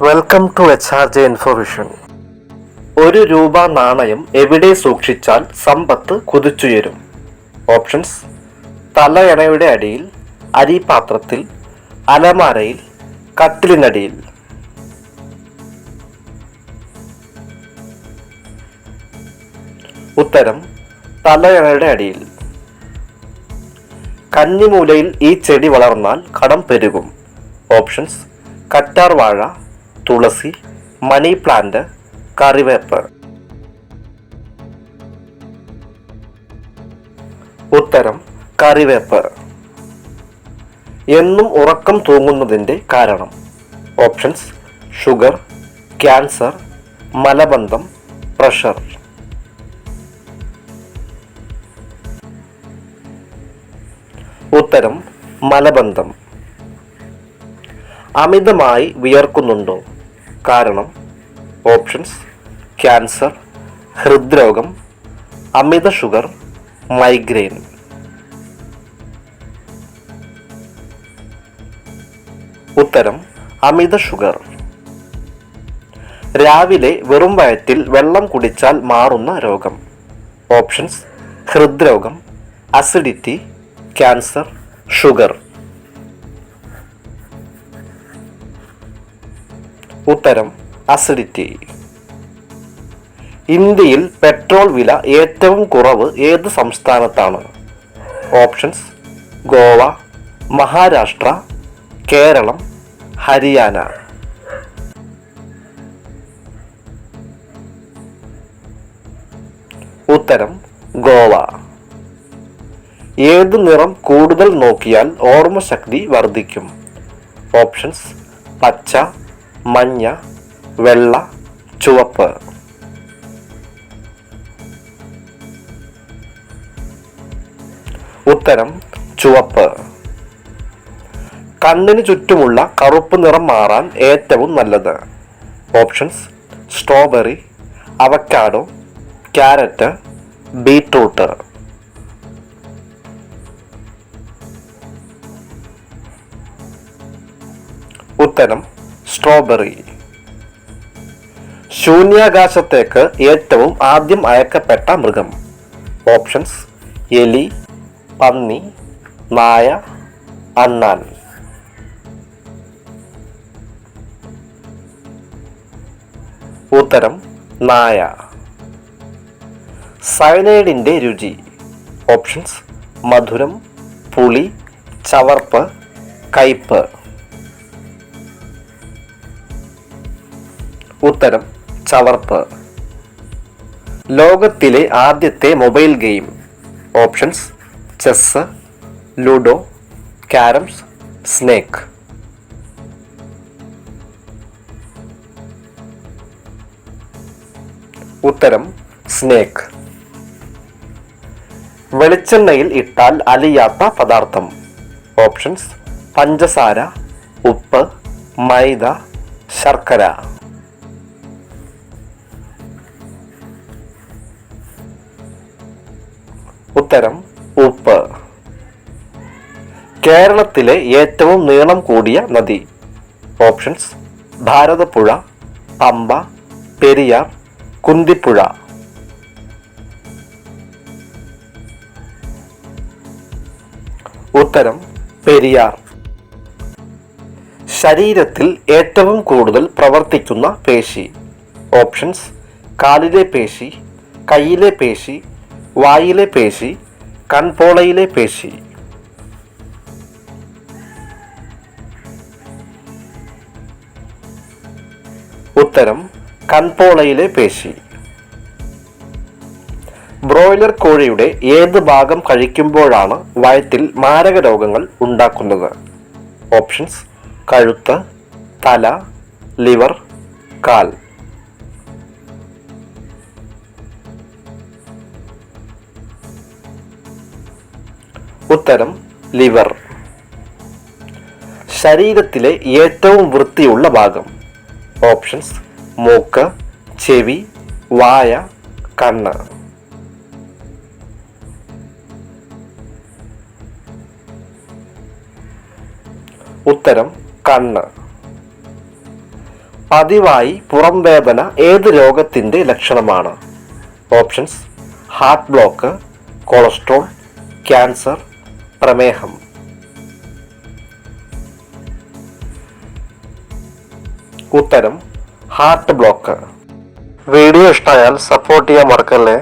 Welcome to HRJ ഇൻഫോവിഷൻ. ഒരു രൂപ നാണയം എവിടെ സൂക്ഷിച്ചാൽ സമ്പത്ത് കുതിച്ചുയരും? ഓപ്ഷൻസ്: തലയണയുടെ അടിയിൽ, അരിപാത്രത്തിൽ, അലമാരയിൽ, കട്ടിലിനടിയിൽ. ഉത്തരം: തലയണയുടെ അടിയിൽ. കന്നിമൂലയിൽ ഈ ചെടി വളർന്നാൽ കടം പെരുകും. ഓപ്ഷൻസ്: കറ്റാർ വാഴ, തുളസി, മണി പ്ലാന്റ്, കറിവേപ്പ്. ഉത്തരം: കറിവേപ്പ്. എന്നും ഉറക്കം തൂങ്ങുന്നതിൻ്റെ കാരണം. ഓപ്ഷൻസ്: ഷുഗർ, ക്യാൻസർ, മലബന്ധം, പ്രഷർ. ഉത്തരം: മലബന്ധം. അമിതമായി വിയർക്കുന്നുണ്ടോ? കാരണം. ഓപ്ഷൻസ്: ക്യാൻസർ, ഹൃദ്രോഗം, അമിത ഷുഗർ, മൈഗ്രെയിൻ. ഉത്തരം: അമിത ഷുഗർ. രാവിലെ വെറും വയറ്റിൽ വെള്ളം കുടിച്ചാൽ മാറുന്ന രോഗം. ഓപ്ഷൻസ്: ഹൃദ്രോഗം, അസിഡിറ്റി, ക്യാൻസർ, ഷുഗർ. ഉത്തരം: അസിഡിറ്റി. ഇന്ത്യയിൽ പെട്രോൾ വില ഏറ്റവും കുറവ് ഏത് സംസ്ഥാനത്താണ്? ഓപ്ഷൻസ്: ഗോവ, മഹാരാഷ്ട്ര, കേരളം, ഹരിയാന. ഉത്തരം: ഗോവ. ഏത് നിറം കൂടുതൽ നോക്കിയാൽ ഓർമ്മശക്തി വർദ്ധിക്കും? ഓപ്ഷൻസ്: പച്ച, മഞ്ഞ, വെള്ള, ചുവപ്പ്. ഉത്തരം: ചുവപ്പ്. കണ്ണിന് ചുറ്റുമുള്ള കറുപ്പ് നിറം മാറാൻ ഏറ്റവും നല്ലത്? Options: strawberry, avocado, carrot, beetroot. ഉത്തരം: സ്ട്രോബെറി. ശൂന്യാകാശത്തേക്ക് ഏറ്റവും ആദ്യം അയക്കപ്പെട്ട മൃഗം. ഓപ്ഷൻസ്: എലി, പന്നി, നായ, അണ്ണാൻ. ഉത്തരം: നായ. സയനൈഡിന്റെ രുചി. ഓപ്ഷൻസ്: മധുരം, പുളി, ചവർപ്പ്, കയ്പ്. ഉത്തരം: ചവർപ്പ്. ലോകത്തിലെ ആദ്യത്തെ mobile game. Options: chess, ludo, carroms, snake. ഉത്തരം: സ്നേക്ക്. വെളിച്ചെണ്ണയിൽ ഇട്ടാൽ അലിയാത്ത പദാർത്ഥം. ഓപ്ഷൻസ്: പഞ്ചസാര, ഉപ്പ്, മൈദ, ശർക്കര. ഉത്തരം: ഉപ്പ്. കേരളത്തിലെ ഏറ്റവും നീളം കൂടിയ നദി. ഓപ്ഷൻസ്: ഭാരതപ്പുഴ, പമ്പ, പെരിയാർ, കുന്തിപ്പുഴ. ഉത്തരം: പെരിയാർ. ശരീരത്തിൽ ഏറ്റവും കൂടുതൽ പ്രവർത്തിക്കുന്ന പേശി. ഓപ്ഷൻസ്: കാലിലെ പേശി, കൈയിലെ പേശി, വായിലെ പേശി, കൺപോളയിലെ പേശി. ഉത്തരം: കൺപോളയിലെ പേശി. ബ്രോയിലർ കോഴിയുടെ ഏത് ഭാഗം കഴിക്കുമ്പോഴാണ് വയറ്റിൽ മാരക രോഗങ്ങൾ ഉണ്ടാക്കുന്നത്? ഓപ്ഷൻസ്: കഴുത്ത്, തല, ലിവർ, കാൽ. ഉത്തരം: ലിവർ. ശരീരത്തിലെ ഏറ്റവും വൃത്തിയുള്ള ഭാഗം. ഓപ്ഷൻസ്: മൂക്ക്, ചെവി, വായ, കണ്ണ്. ഉത്തരം: കണ്ണ്. പതിവായി പുറം വേദന ഏത് രോഗത്തിൻ്റെ ലക്ഷണമാണ്? Options: heart block, cholesterol, cancer, പ്രമേഹം. ഉത്തരം ഹാർട്ട് ബ്ലോക്ക്. വീഡിയോ ഇഷ്ടമായാൽ സപ്പോർട്ട് ചെയ്യാൻ മറക്കല്ലേ.